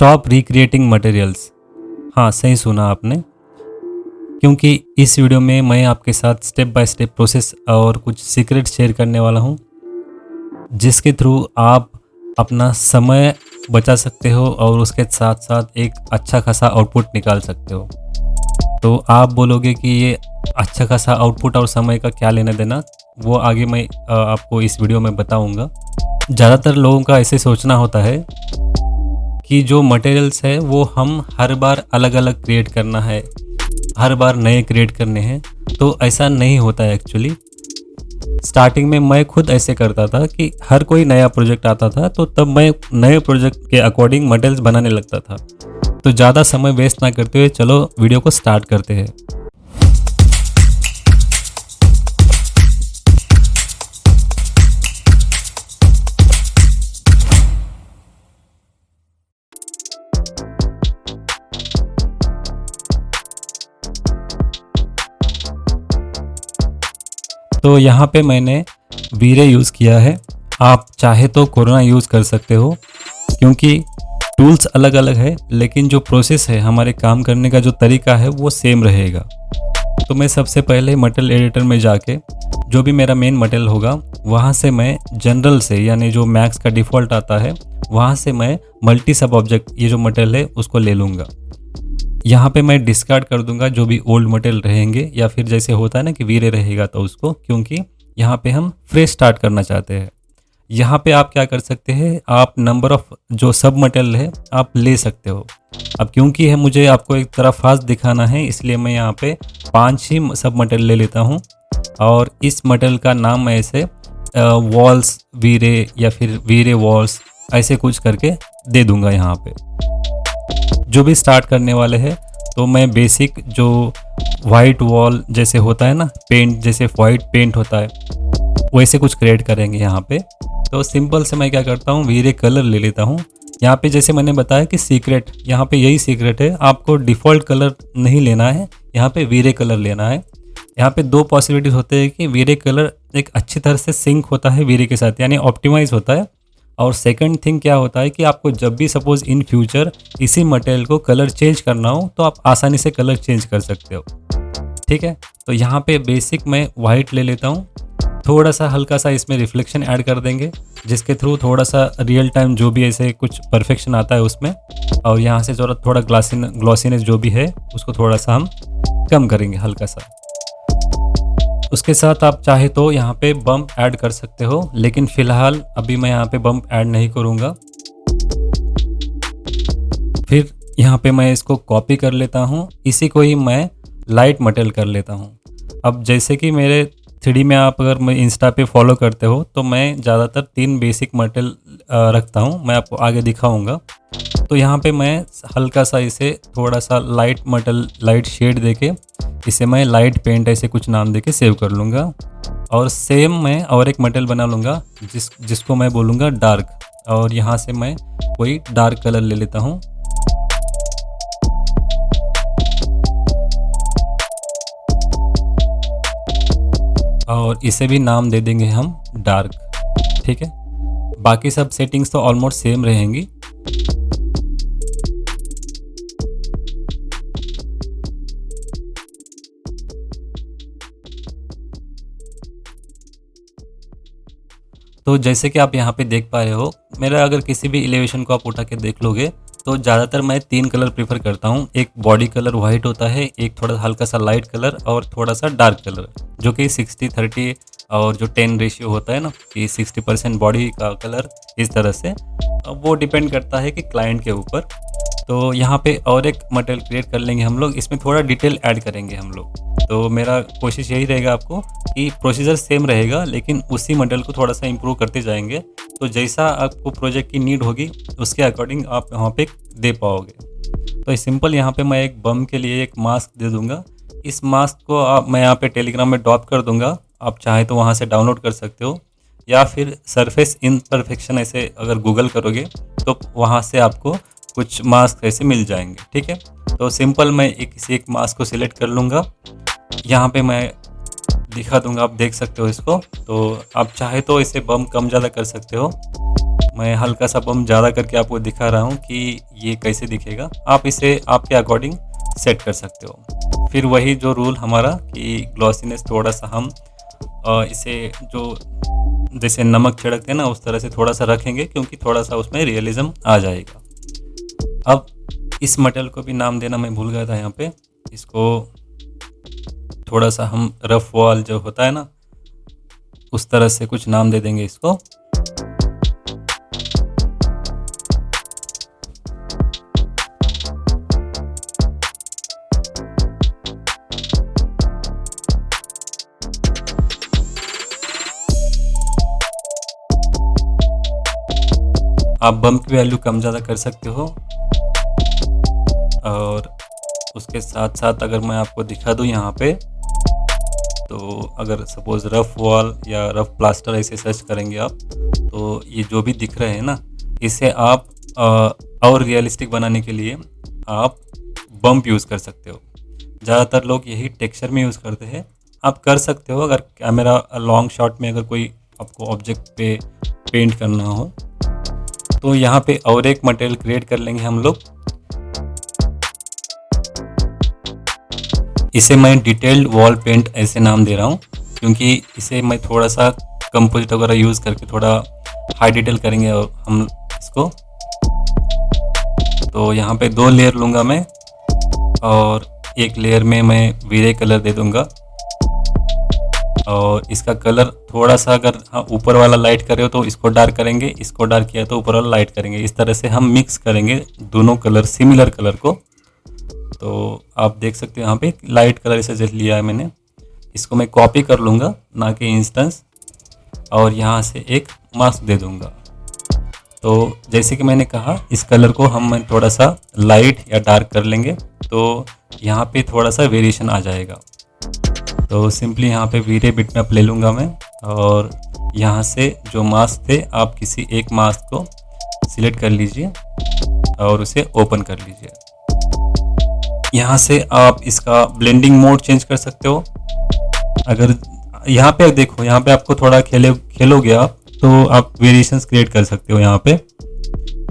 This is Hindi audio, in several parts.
Stop recreating materials. हाँ, सही सुना आपने, क्योंकि इस वीडियो में मैं आपके साथ स्टेप बाय स्टेप प्रोसेस और कुछ सीक्रेट शेयर करने वाला हूँ, जिसके थ्रू आप अपना समय बचा सकते हो और उसके साथ साथ एक अच्छा खासा आउटपुट निकाल सकते हो। तो आप बोलोगे कि ये अच्छा खासा आउटपुट और समय का क्या लेना देना, वो आगे मैं आपको इस वीडियो में बताऊंगा। ज़्यादातर लोगों का ऐसे सोचना होता है कि जो मटेरियल्स है वो हम हर बार अलग अलग क्रिएट करना है, हर बार नए क्रिएट करने हैं। तो ऐसा नहीं होता है एक्चुअली। स्टार्टिंग में मैं खुद ऐसे करता था कि हर कोई नया प्रोजेक्ट आता था तो तब मैं नए प्रोजेक्ट के अकॉर्डिंग मटेरियल्स बनाने लगता था। तो ज़्यादा समय वेस्ट ना करते हुए चलो वीडियो को स्टार्ट करते हैं। तो यहाँ पे मैंने वीरे यूज़ किया है। आप चाहे तो कोरोना यूज़ कर सकते हो, क्योंकि टूल्स अलग अलग है लेकिन जो प्रोसेस है, हमारे काम करने का जो तरीका है वो सेम रहेगा। तो मैं सबसे पहले मटेरियल एडिटर में जाके जो भी मेरा मेन मटेरियल होगा वहाँ से मैं जनरल से, यानी जो मैक्स का डिफ़ॉल्ट आता है, वहाँ से मैं मल्टी सब ऑब्जेक्ट ये जो मटेरियल है उसको ले लूँगा। यहाँ पे मैं डिस्कार्ड कर दूंगा जो भी ओल्ड मटेरियल रहेंगे, या फिर जैसे होता है ना कि वीरे रहेगा तो उसको, क्योंकि यहाँ पे हम फ्रेश स्टार्ट करना चाहते हैं। यहाँ पे आप क्या कर सकते हैं, आप नंबर ऑफ़ जो सब मटेरियल है आप ले सकते हो। अब क्योंकि है मुझे आपको एक तरह फास्ट दिखाना है, इसलिए मैं यहाँ पे 5 ही सब मटेरियल ले लेता हूँ और इस मटेरियल का नाम मैं ऐसे वॉल्स वीरे या फिर वीरे वॉल्स ऐसे कुछ करके दे दूँगा। यहाँ पे जो भी स्टार्ट करने वाले हैं तो मैं बेसिक जो वाइट वॉल जैसे होता है ना, पेंट जैसे वाइट पेंट होता है, वैसे कुछ क्रिएट करेंगे यहाँ पे। तो सिंपल से मैं क्या करता हूँ, वीरे कलर ले लेता हूँ। यहाँ पे जैसे मैंने बताया कि सीक्रेट, यहाँ पे यही सीक्रेट है, आपको डिफ़ॉल्ट कलर नहीं लेना है, यहाँ पे वीरे कलर लेना है। यहाँ पे 2 पॉसिबिलिटीज़ होते हैं कि वीरे कलर एक अच्छी तरह से सिंक होता है वीरे के साथ, यानी ऑप्टिमाइज़ होता है। और सेकंड थिंग क्या होता है कि आपको जब भी सपोज़ इन फ्यूचर इसी मटेरियल को कलर चेंज करना हो तो आप आसानी से कलर चेंज कर सकते हो। ठीक है, तो यहाँ पे बेसिक मैं वाइट ले लेता हूँ। थोड़ा सा हल्का सा इसमें रिफ्लेक्शन ऐड कर देंगे, जिसके थ्रू थोड़ा सा रियल टाइम जो भी ऐसे कुछ परफेक्शन आता है उसमें, और यहाँ से थोड़ा ग्लॉसीनेस जो भी है उसको थोड़ा सा हम कम करेंगे हल्का सा। उसके साथ आप चाहे तो यहाँ पे बम्प ऐड कर सकते हो, लेकिन फ़िलहाल अभी मैं यहाँ पे बम्प ऐड नहीं करूँगा। फिर यहाँ पे मैं इसको कॉपी कर लेता हूँ, इसी को ही मैं लाइट मटेरियल कर लेता हूँ। अब जैसे कि मेरे 3D में आप अगर मैं इंस्टा पे फॉलो करते हो तो मैं ज़्यादातर 3 बेसिक मटेरियल रखता हूँ, मैं आपको आगे दिखाऊँगा। तो यहाँ पे मैं हल्का सा इसे थोड़ा सा लाइट मटेरियल, लाइट शेड देके इसे मैं लाइट पेंट ऐसे कुछ नाम देके सेव कर लूँगा। और सेम मैं और एक मटेरियल बना लूँगा जिसको मैं बोलूँगा डार्क, और यहाँ से मैं कोई डार्क कलर ले लेता हूँ। और इसे भी नाम दे देंगे हम डार्क। ठीक है, बाकी सब सेटिंग्स तो ऑलमोस्ट सेम रहेंगी। तो जैसे कि आप यहाँ पे देख पा रहे हो, मेरा अगर किसी भी एलिवेशन को आप उठा के देख लोगे तो ज़्यादातर मैं 3 कलर प्रेफर करता हूँ। एक बॉडी कलर वाइट होता है, एक थोड़ा हल्का सा लाइट कलर और थोड़ा सा डार्क कलर, जो कि 60-30 और जो 10 रेशियो होता है ना कि 60% बॉडी का कलर, इस तरह से। अब वो डिपेंड करता है कि क्लाइंट के ऊपर। तो यहाँ पे और एक मटेरियल क्रिएट कर लेंगे हम लोग, इसमें थोड़ा डिटेल ऐड करेंगे हम लोग। तो मेरा कोशिश यही रहेगा आपको कि प्रोसीजर सेम रहेगा, लेकिन उसी मटेरियल को थोड़ा सा इम्प्रूव करते जाएंगे। तो जैसा आपको प्रोजेक्ट की नीड होगी उसके अकॉर्डिंग आप यहाँ पे दे पाओगे। तो सिंपल यहाँ पे मैं एक बम के लिए एक मास्क दे दूँगा। इस मास्क को मैं यहाँ पे टेलीग्राम में ड्रॉप कर दूँगा, आप चाहें तो वहाँ से डाउनलोड कर सकते हो, या फिर सरफेस इम्परफेक्शन ऐसे अगर गूगल करोगे तो वहाँ से आपको कुछ मास्क ऐसे मिल जाएंगे। ठीक है, तो सिंपल मैं एक मास्क को सिलेक्ट कर लूँगा, यहाँ पे मैं दिखा दूंगा, आप देख सकते हो इसको। तो आप चाहे तो इसे बम कम ज़्यादा कर सकते हो। मैं हल्का सा बम ज़्यादा करके आपको दिखा रहा हूँ कि ये कैसे दिखेगा। आप इसे आपके अकॉर्डिंग सेट कर सकते हो। फिर वही जो रूल हमारा कि ग्लॉसीनेस थोड़ा सा हम इसे जो जैसे नमक छिड़कते हैं ना उस तरह से थोड़ा सा रखेंगे, क्योंकि थोड़ा सा उसमें रियलिज्म आ जाएगा। अब इस मटेरियल को भी नाम देना मैं भूल गया था यहाँ पे। इसको थोड़ा सा हम रफ वॉल जो होता है ना उस तरह से कुछ नाम दे देंगे इसको। आप बम की वैल्यू कम ज़्यादा कर सकते हो। और उसके साथ साथ अगर मैं आपको दिखा दूँ यहाँ पे, तो अगर सपोज़ रफ़ वॉल या रफ़ प्लास्टर ऐसे सर्च करेंगे आप, तो ये जो भी दिख रहे हैं ना, इसे आप और रियलिस्टिक बनाने के लिए आप बम्प यूज़ कर सकते हो। ज़्यादातर लोग यही टेक्सचर में यूज़ करते हैं। आप कर सकते हो अगर कैमरा लॉन्ग शॉट में अगर कोई आपको ऑब्जेक्ट पे पेंट करना हो। तो यहाँ पे और एक मटेरियल क्रिएट कर लेंगे हम लोग। इसे मैं डिटेल्ड वॉल पेंट ऐसे नाम दे रहा हूँ, क्योंकि इसे मैं थोड़ा सा कंपोजिट वगैरह यूज़ करके थोड़ा हाई डिटेल करेंगे और हम इसको। तो यहाँ पे 2 लेयर लूँगा मैं, और एक लेयर में मैं वीरे कलर दे दूँगा। और इसका कलर थोड़ा सा अगर ऊपर वाला लाइट कर रहे हो तो इसको डार्क करेंगे, इसको डार्क किया तो ऊपर वाला लाइट करेंगे। इस तरह से हम मिक्स करेंगे दोनों कलर, सिमिलर कलर को। तो आप देख सकते हो यहाँ पे लाइट कलर इसे जैसे लिया है मैंने। इसको मैं कॉपी कर लूँगा ना कि इंस्टेंस, और यहाँ से एक मास्क दे दूँगा। तो जैसे कि मैंने कहा इस कलर को हम थोड़ा सा लाइट या डार्क कर लेंगे, तो यहाँ पे थोड़ा सा वेरिएशन आ जाएगा। तो सिंपली यहाँ पे वीरे बिटमैप ले लूँगा मैं, और यहाँ से जो मास्क थे आप किसी एक मास्क को सिलेक्ट कर लीजिए और उसे ओपन कर लीजिए। यहाँ से आप इसका ब्लेंडिंग मोड चेंज कर सकते हो। अगर यहाँ पे देखो, यहाँ पे आपको थोड़ा खेलोगे आप, तो आप वेरिएशंस क्रिएट कर सकते हो यहाँ पे,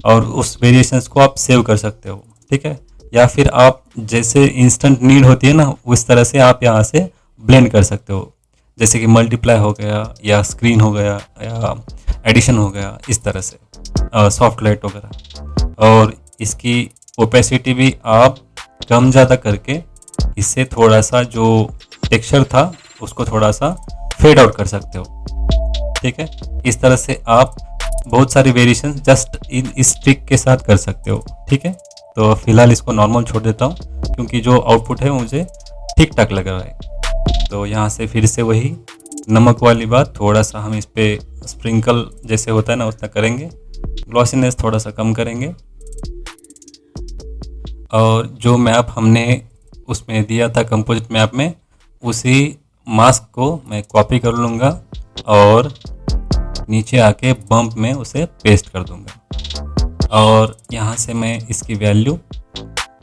और उस वेरिएशंस को आप सेव कर सकते हो, ठीक है। या फिर आप जैसे इंस्टेंट नीड होती है ना उस तरह से आप यहाँ से ब्लेंड कर सकते हो, जैसे कि मल्टीप्लाई हो गया या स्क्रीन हो गया या एडिशन हो गया, इस तरह से सॉफ्ट लाइट वगैरह। और इसकी ओपेसिटी भी आप कम ज़्यादा करके इससे थोड़ा सा जो टेक्सचर था उसको थोड़ा सा फेड आउट कर सकते हो, ठीक है। इस तरह से आप बहुत सारी वेरिएशन जस्ट इस ट्रिक के साथ कर सकते हो, ठीक है। तो फिलहाल इसको नॉर्मल छोड़ देता हूँ, क्योंकि जो आउटपुट है मुझे ठीक ठाक लग रहा है। तो यहाँ से फिर से वही नमक वाली बात, थोड़ा सा हम इस पर स्प्रिंकल जैसे होता है ना उतना करेंगे, ग्लॉसीनेस थोड़ा सा कम करेंगे। और जो मैप हमने उसमें दिया था कंपोजिट मैप में, उसी मास्क को मैं कॉपी कर लूँगा और नीचे आके बम्प में उसे पेस्ट कर दूँगा। और यहाँ से मैं इसकी वैल्यू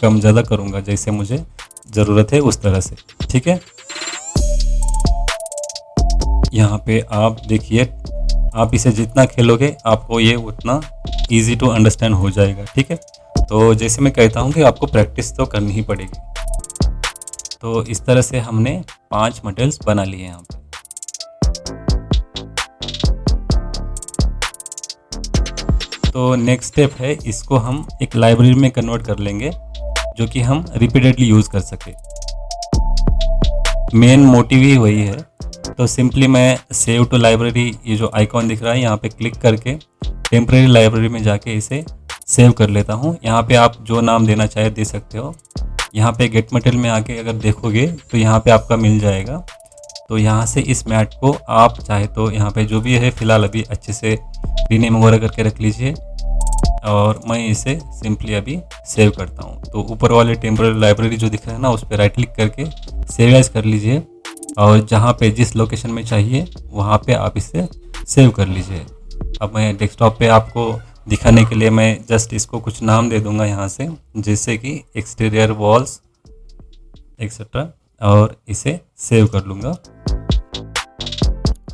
कम ज़्यादा करूँगा जैसे मुझे ज़रूरत है उस तरह से, ठीक है। यहाँ पे आप देखिए, आप इसे जितना खेलोगे आपको ये उतना इजी टू अंडरस्टैंड हो जाएगा, ठीक है। तो जैसे मैं कहता हूँ कि आपको प्रैक्टिस तो करनी ही पड़ेगी। तो इस तरह से हमने 5 मटेरियल्स बना लिए यहाँ पे। तो नेक्स्ट स्टेप है, इसको हम एक लाइब्रेरी में कन्वर्ट कर लेंगे जो कि हम रिपीटेडली यूज़ कर सके। मेन मोटिव ही वही है। तो सिंपली मैं सेव टू लाइब्रेरी, ये जो आइकॉन दिख रहा है यहाँ पे क्लिक करके टेम्परेरी लाइब्रेरी में जाके इसे सेव कर लेता हूँ। यहाँ पे आप जो नाम देना चाहे दे सकते हो। यहाँ पे गेट मटेरियल में आके अगर देखोगे तो यहाँ पे आपका मिल जाएगा। तो यहाँ से इस मैट को आप चाहे तो यहाँ पे जो भी है फ़िलहाल अभी अच्छे से रीनेम वगैरह करके रख लीजिए, और मैं इसे सिंपली अभी सेव करता हूँ। तो ऊपर वाले टेम्परेरी लाइब्रेरी जो दिख रहा है ना उस पर राइट क्लिक करके सेव एज कर लीजिए, और जहाँ पे जिस लोकेशन में चाहिए वहाँ पे आप इसे सेव कर लीजिए। अब मैं डेस्कटॉप पे आपको दिखाने के लिए मैं जस्ट इसको कुछ नाम दे दूँगा यहाँ से, जैसे कि एक्सटीरियर वॉल्स एक्सेट्रा, और इसे सेव कर लूँगा।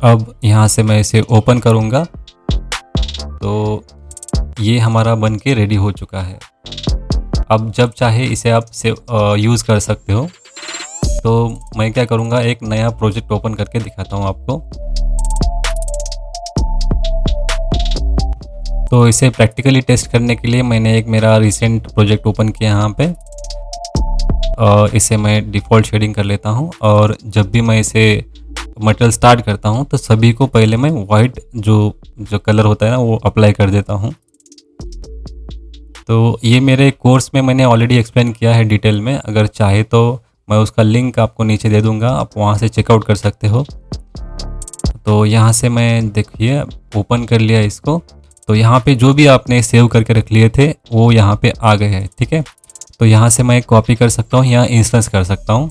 अब यहाँ से मैं इसे ओपन करूँगा। तो ये हमारा बन के रेडी हो चुका है। अब जब चाहे इसे आप यूज़ कर सकते हो। तो मैं क्या करूँगा, एक नया प्रोजेक्ट ओपन करके दिखाता हूँ आपको। तो इसे प्रैक्टिकली टेस्ट करने के लिए मैंने एक मेरा रिसेंट प्रोजेक्ट ओपन किया यहाँ पे। इसे मैं डिफ़ॉल्ट शेडिंग कर लेता हूँ, और जब भी मैं इसे मटेरियल स्टार्ट करता हूँ तो सभी को पहले मैं वाइट जो कलर होता है ना वो अप्लाई कर देता हूँ। तो ये मेरे कोर्स में मैंने ऑलरेडी एक्सप्लेन किया है डिटेल में। अगर चाहे तो मैं उसका लिंक आपको नीचे दे दूँगा, आप वहाँ से चेकआउट कर सकते हो। तो यहाँ से मैं देखिए ओपन कर लिया इसको। तो यहाँ पे जो भी आपने सेव करके रख लिए थे वो यहाँ पे आ गए हैं, ठीक है। तो यहाँ से मैं कॉपी कर सकता हूँ, यहाँ इंस्टेंस कर सकता हूँ।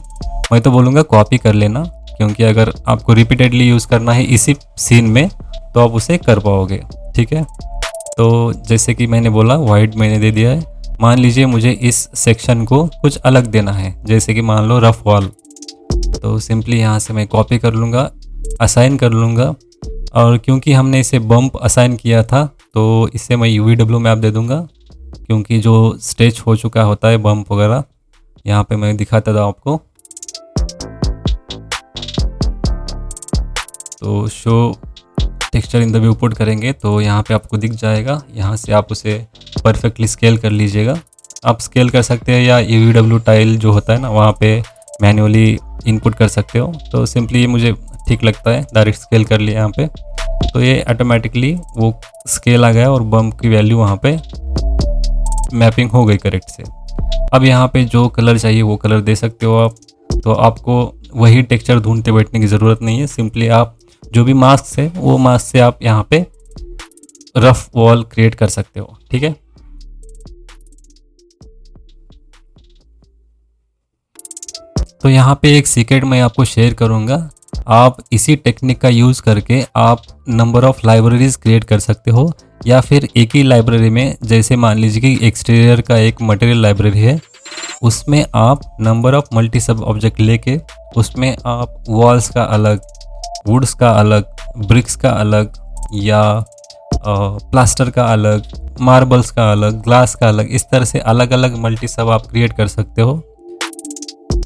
मैं तो बोलूँगा कॉपी कर लेना, क्योंकि अगर आपको रिपीटेडली यूज़ करना है इसी सीन में तो आप उसे कर पाओगे, ठीक है। तो जैसे कि मैंने बोला वाइट मैंने दे दिया है। मान लीजिए मुझे इस सेक्शन को कुछ अलग देना है, जैसे कि मान लो रफ वॉल। तो सिंपली यहाँ से मैं कॉपी कर लूँगा, असाइन कर लूँगा, और क्योंकि हमने इसे बम्प असाइन किया था तो इससे मैं UVW मैप दे दूँगा, क्योंकि जो स्टेच हो चुका होता है बम्प वगैरह। यहाँ पे मैं दिखाता था आपको। तो show texture in the view put करेंगे तो यहाँ पे आपको दिख जाएगा। यहाँ से आप उसे परफेक्टली स्केल कर लीजिएगा। आप स्केल कर सकते हैं या UVW टाइल जो होता है ना वहाँ पे मैन्युअली इनपुट कर सकते हो। तो सिंपली ये मुझे ठीक लगता है, डायरेक्ट स्केल कर लिया यहाँ पे। तो ये ऑटोमेटिकली वो स्केल आ गया और बम्प की वैल्यू वहाँ पे मैपिंग हो गई करेक्ट से। अब यहाँ पे जो कलर चाहिए वो कलर दे सकते हो आप। तो आपको वही टेक्सचर ढूंढते बैठने की ज़रूरत नहीं है। सिंपली आप जो भी मास्क है वो मास्क से आप यहाँ पे रफ वॉल क्रिएट कर सकते हो, ठीक है। तो यहाँ पे एक सीक्रेट मैं आपको शेयर करूँगा। आप इसी टेक्निक का यूज़ करके आप नंबर ऑफ़ लाइब्रेरीज क्रिएट कर सकते हो, या फिर एक ही लाइब्रेरी में, जैसे मान लीजिए कि एक्सटीरियर का एक मटेरियल लाइब्रेरी है, उसमें आप नंबर ऑफ़ मल्टी सब ऑब्जेक्ट लेके उसमें आप वॉल्स का अलग, वुड्स का अलग, ब्रिक्स का अलग, या प्लास्टर का अलग, मार्बल्स का अलग, ग्लास का अलग, इस तरह से अलग अलग मल्टी सब आप क्रिएट कर सकते हो।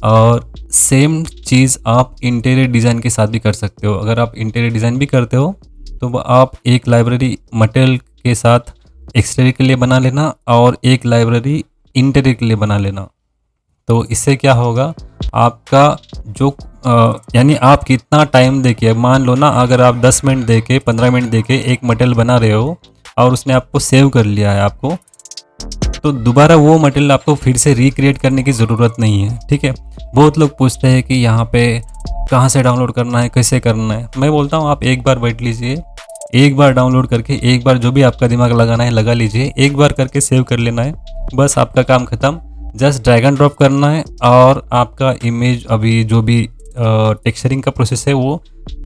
और सेम चीज़ आप इंटीरियर डिज़ाइन के साथ भी कर सकते हो। अगर आप इंटीरियर डिज़ाइन भी करते हो तो आप एक लाइब्रेरी मटेरियल के साथ एक्सटीरियर के लिए बना लेना और एक लाइब्रेरी इंटीरियर के लिए बना लेना। तो इससे क्या होगा, आपका जो यानी आप कितना टाइम देके, मान लो ना अगर आप 10 मिनट देके 15 मिनट देके एक मटेरियल बना रहे हो और उसने आपको सेव कर लिया है आपको, तो दोबारा वो मटेरियल आपको फिर से रिक्रिएट करने की ज़रूरत नहीं है, ठीक है। बहुत लोग पूछते हैं कि यहाँ पे कहाँ से डाउनलोड करना है, कैसे करना है। मैं बोलता हूँ आप एक बार बैठ लीजिए, एक बार डाउनलोड करके एक बार जो भी आपका दिमाग लगाना है लगा लीजिए, एक बार करके सेव कर लेना है, बस आपका काम ख़त्म। जस्ट ड्रैग एंड ड्रॉप करना है और आपका इमेज अभी जो भी टेक्सचरिंग का प्रोसेस है वो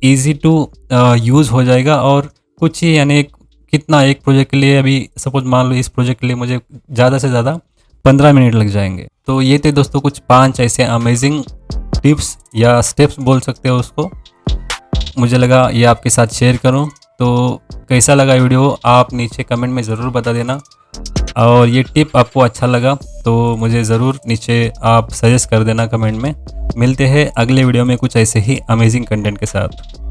इजी टू यूज़ हो जाएगा। और कुछ ही यानी कितना एक प्रोजेक्ट के लिए, अभी सपोज मान लो इस प्रोजेक्ट के लिए मुझे ज़्यादा से ज़्यादा 15 मिनट लग जाएंगे। तो ये थे दोस्तों कुछ 5 ऐसे अमेजिंग टिप्स या स्टेप्स बोल सकते हो उसको, मुझे लगा ये आपके साथ शेयर करूं। तो कैसा लगा वीडियो आप नीचे कमेंट में ज़रूर बता देना, और ये टिप आपको अच्छा लगा तो मुझे ज़रूर नीचे आप सजेस्ट कर देना कमेंट में। मिलते हैं अगले वीडियो में कुछ ऐसे ही अमेजिंग कंटेंट के साथ।